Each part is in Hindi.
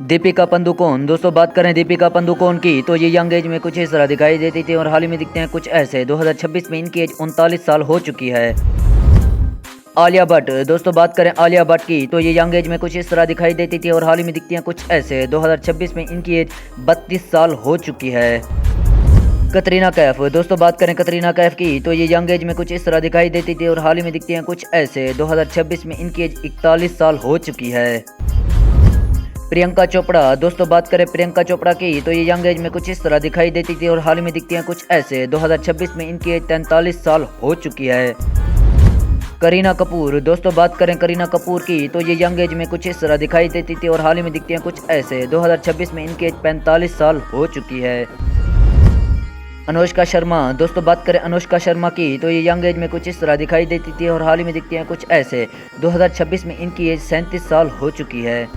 दीपिका पादुकोण। दोस्तों बात करें दीपिका पादुकोण की तो ये यंग एज में कुछ इस तरह दिखाई देती थी और हाल ही में दिखते हैं कुछ ऐसे। 2026 में इनकी एज 39 साल हो चुकी है। आलिया भट्ट। दोस्तों बात करें आलिया भट्ट की तो ये यंग एज में कुछ इस तरह दिखाई देती थी और हाल ही में दिखती हैं कुछ ऐसे। 2026 में इनकी एज 32 साल हो चुकी है। कटरीना कैफ। दोस्तों बात करें कटरीना कैफ की तो ये यंग एज में कुछ इस तरह दिखाई देती थी और हाल ही में दिखती हैं कुछ ऐसे। 2026 में इनकी एज 41 साल हो चुकी है। प्रियंका चोपड़ा। दोस्तों बात करें प्रियंका चोपड़ा की तो ये यंग एज में कुछ इस तरह दिखाई देती थी और हाल ही में दिखती हैं कुछ ऐसे। 2026 में इनकी एज 43 साल हो चुकी है। करीना कपूर। दोस्तों बात करें करीना कपूर की तो ये यंग एज में कुछ इस तरह दिखाई देती थी और हाल ही में दिखती हैं कुछ ऐसे। 2026 में इनकी एज 45 साल हो चुकी है। अनुष्का शर्मा। दोस्तों बात करें अनुष्का शर्मा की तो ये यंग एज में कुछ इस तरह दिखाई देती थी और हाल ही में दिखती हैं कुछ ऐसे। 2026 में इनकी एज 37 साल हो चुकी है।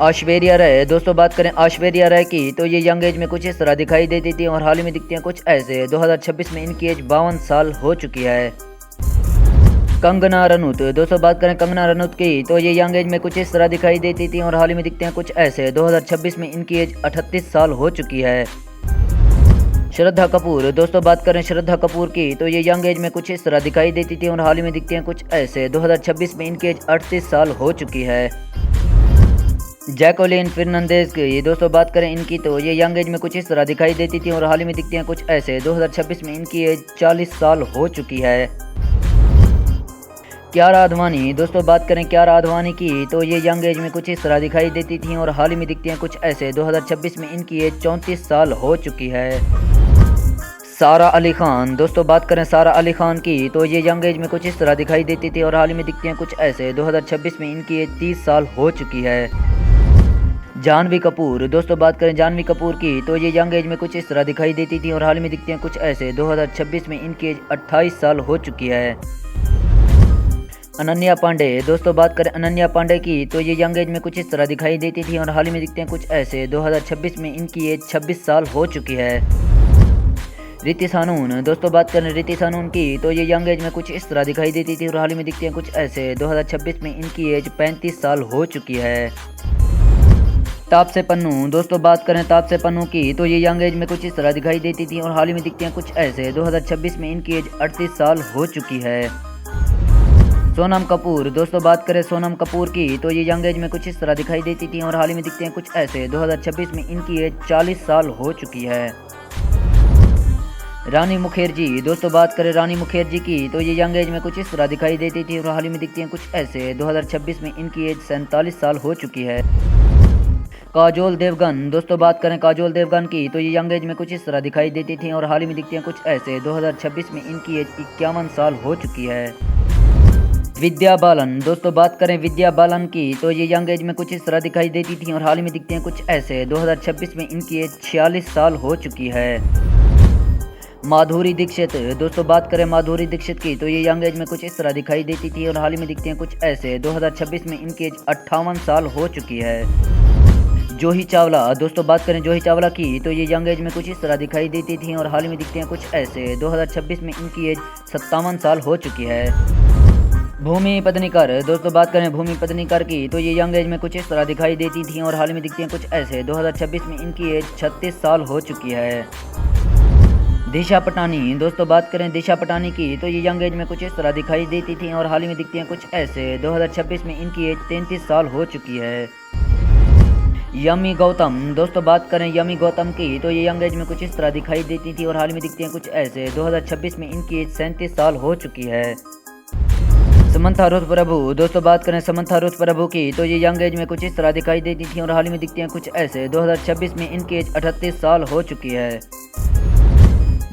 ऐश्वर्या राय। दोस्तों बात करें ऐश्वर्या राय की तो ये यंग एज में कुछ इस तरह दिखाई देती थी और हाल ही में दिखती हैं कुछ ऐसे। 2026 में इनकी एज 52 साल हो चुकी है। कंगना रनौत। दोस्तों बात करें कंगना रनौत की तो ये यंग एज में कुछ इस तरह दिखाई देती थी और हाल ही में दिखते हैं कुछ ऐसे। 2026 में इनकी एज 38 साल हो चुकी है। श्रद्धा कपूर। दोस्तों बात करें श्रद्धा कपूर की तो ये यंग एज में कुछ इस तरह दिखाई देती थी और हाल ही में दिखती हैं कुछ ऐसे। 2026 में इनकी एज 38 साल हो चुकी है। जैकलीन फर्नांडिस की। दोस्तों बात करें इनकी तो ये यंग एज में कुछ इस तरह दिखाई देती थी और हाल ही में दिखती हैं कुछ ऐसे। 2026 में इनकी एज 40 साल हो चुकी है। कियारा आडवाणी। दोस्तों बात करें कियारा आडवाणी की तो ये यंग एज में कुछ इस तरह दिखाई देती थी और हाल ही में दिखती हैं कुछ ऐसे। 2026 में इनकी एज 34 साल हो चुकी है। सारा अली खान। दोस्तों बात करें सारा अली खान की तो ये यंग एज में कुछ इस तरह दिखाई देती थी और हाल ही में दिखती हैं कुछ ऐसे। 2026 में इनकी एज 30 साल हो चुकी है। जानवी कपूर। दोस्तों बात करें जानवी कपूर की तो ये यंग एज में कुछ इस तरह दिखाई देती थी और हाल ही में दिखती हैं कुछ ऐसे। 2026 में इनकी एज 28 साल हो चुकी है। अनन्या पांडे। दोस्तों बात करें अनन्या पांडे की तो ये यंग एज में कुछ इस तरह दिखाई देती थी और हाल ही में दिखते हैं कुछ ऐसे। 2026 में इनकी एज 26 साल हो चुकी है। रिति सानून। दोस्तों बात करें रिति सानून की तो ये यंग एज में कुछ इस तरह दिखाई देती थी और हाल ही में दिखती हैं कुछ ऐसे। 2026 में इनकी एज 35 साल हो चुकी है। तापसे पन्नू। दोस्तों बात करें तापसे पन्नू की तो ये यंग एज में कुछ इस तरह दिखाई देती थी और हाल ही में दिखती हैं कुछ ऐसे। 2026 में इनकी एज 38 साल हो चुकी है। सोनम कपूर। दोस्तों बात करें सोनम कपूर की तो ये यंग एज में कुछ इस तरह दिखाई देती थी और हाल ही में दिखती हैं कुछ ऐसे। 2026 में इनकी एज 40 साल हो चुकी है। रानी मुखर्जी। दोस्तों बात करें रानी मुखर्जी की तो ये यंग एज में कुछ इस तरह दिखाई देती थी और हाल ही में दिखती हैं कुछ ऐसे। 2026 में इनकी एज 47 साल हो चुकी है। काजोल देवगन। दोस्तों बात करें काजोल देवगन की तो ये यंग एज में कुछ इस तरह दिखाई देती थी और हाल ही में दिखती हैं कुछ ऐसे। 2026 में इनकी एज 51 साल हो चुकी है। विद्या बालन। दोस्तों बात करें विद्या बालन की तो ये यंग एज में कुछ इस तरह दिखाई देती थी और हाल ही में दिखती हैं कुछ ऐसे। 2026 में इनकी एज 46 साल हो चुकी है। माधुरी दीक्षित। दोस्तों बात करें माधुरी दीक्षित की तो ये यंग एज में कुछ इस तरह दिखाई देती थी और हाल ही में दिखती हैं कुछ ऐसे। 2026 में इनकी एज 58 साल हो चुकी है। जूही चावला। दोस्तों बात करें जूही चावला की तो ये यंग एज में कुछ इस तरह दिखाई देती थी और हाल ही में दिखती हैं कुछ ऐसे। 2026 में इनकी एज 57 साल हो चुकी है। भूमि पेडनेकर। दोस्तों बात करें भूमि पेडनेकर की तो ये यंग एज में कुछ इस तरह दिखाई देती थी और हाल ही में दिखती हैं कुछ ऐसे। 2026 में इनकी एज 36 साल हो चुकी है। दिशा पटानी। दोस्तों बात करें दिशा पटानी की तो ये यंग एज में कुछ इस तरह दिखाई देती थी और हाल ही में दिखती हैं कुछ ऐसे। 2026 में इनकी एज 33 साल हो चुकी है। यमी गौतम। दोस्तों बात करें यमी गौतम की तो ये यंग एज में कुछ इस तरह दिखाई देती थी और हाल ही में दिखती हैं कुछ ऐसे। 2026 में इनकी एज 37 साल हो चुकी है। समंथा रुथ प्रभु। दोस्तों बात करें समंथा रुथ प्रभु की तो ये यंग एज में कुछ इस तरह दिखाई देती थी और हाल ही में दिखती हैं कुछ ऐसे। 2026 में इनकी एज 38 साल हो चुकी है।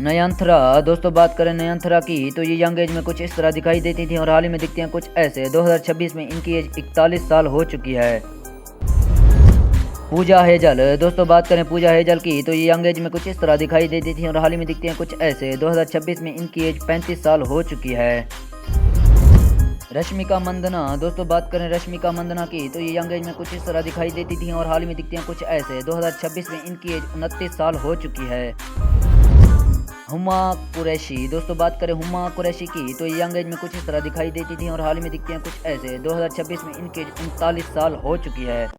नयनतारा। दोस्तों बात करें नयनतारा की तो ये यंग एज में कुछ इस तरह दिखाई देती थी और हाल ही में दिखती हैं कुछ ऐसे। 2026 में इनकी एज 41 साल हो चुकी है। पूजा हेजल। दोस्तों बात करें पूजा हेजल की तो ये यंग एज में कुछ इस तरह दिखाई देती थी और हाल ही में दिखती हैं कुछ ऐसे। 2026 में इनकी एज 35 साल हो चुकी है। रश्मिका मंदना। दोस्तों बात करें रश्मिका मंदना की तो ये यंग एज में कुछ इस तरह दिखाई देती थी और हाल ही में दिखती हैं कुछ ऐसे। 2026 में इनकी एज 29 साल हो चुकी है। हुमा कुरैशी। दोस्तों बात करें हुमा कुरैशी की तो ये यंग एज में कुछ इस तरह दिखाई देती थी और हाल ही में दिखती हैं कुछ ऐसे। 2026 में इनकी एज 39 साल हो चुकी है।